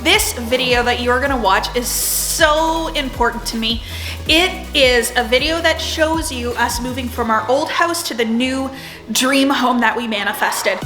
This video that you're gonna watch is so important to me. It is a video that shows you us moving from our old house to the new dream home that we manifested.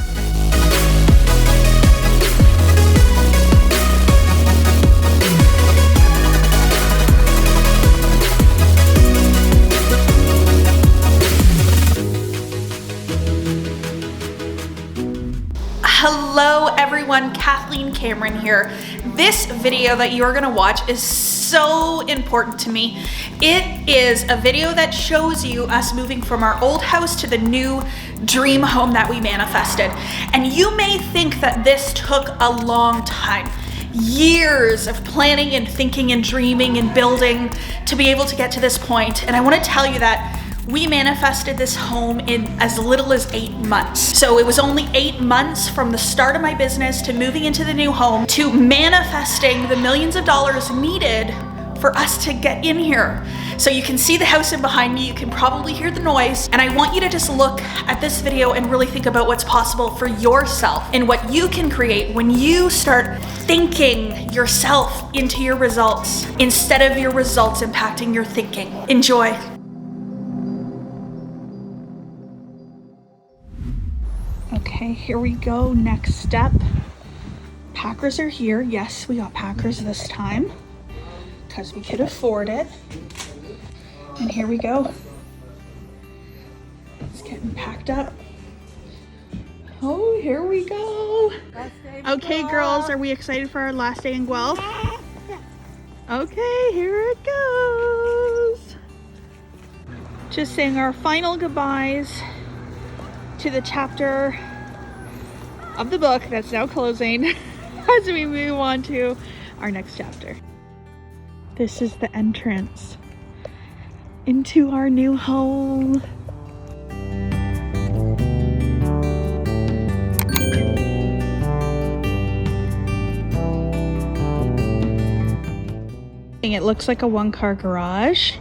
Hello everyone, Kathleen Cameron here. This video that you're gonna watch is so important to me. It is a video that shows you us moving from our old house to the new dream home that we manifested. And you may think that this took a long time. Years of planning and thinking and dreaming and building to be able to get to this point. And I wanna tell you that we manifested this home in as little as 8 months. So it was only 8 months from the start of my business to moving into the new home to manifesting the millions of dollars needed for us to get in here. So you can see the house in behind me, you can probably hear the noise, and I want you to just look at this video and really think about what's possible for yourself and what you can create when you start thinking yourself into your results instead of your results impacting your thinking. Enjoy. Okay, here we go. Next step. Packers are here. Yes, we got Packers this time because we could afford it. And here we go. It's getting packed up. Oh, here we go. Okay, girls, are we excited for our last day in Guelph? Okay, here it goes. Just saying our final goodbyes to the chapter of the book that's now closing as we move on to our next chapter. This is the entrance into our new home. It looks like a one-car garage,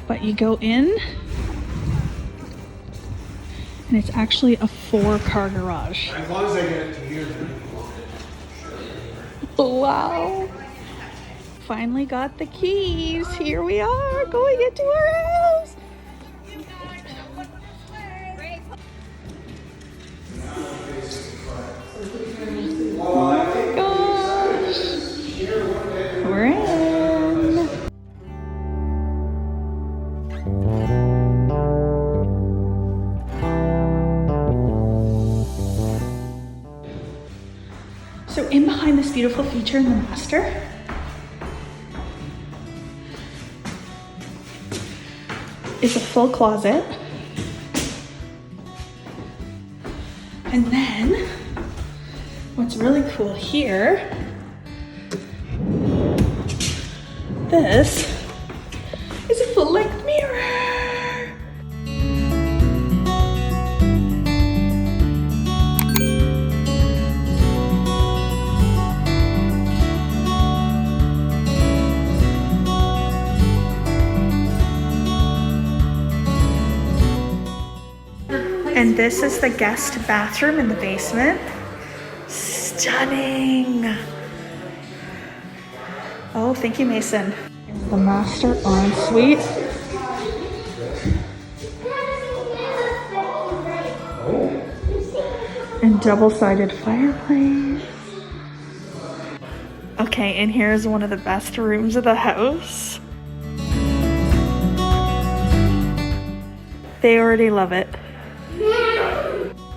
but you go in and it's actually a 4-car garage. As long as I get it to here. Wow. Finally got the keys. Here we are going into our house. Oh my gosh. We're in. So in behind this beautiful feature in the master is a full closet. And then what's really cool here, this is a full-length mirror. And this is the guest bathroom in the basement. Stunning. Oh, thank you, Mason. The master ensuite. And double-sided fireplace. Okay, and here's one of the best rooms of the house. They already love it.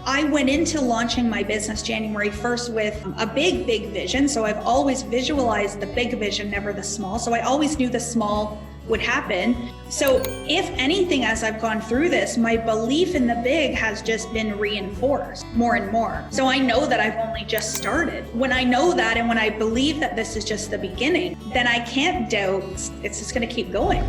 I went into launching my business January 1st with a big vision. So I've always visualized the big vision, never the small. So I always knew the small would happen. So if anything, as I've gone through this, my belief in the big has just been reinforced more and more. So I know that I've only just started. When I know that and when I believe that this is just the beginning, then I can't doubt it's just gonna keep going.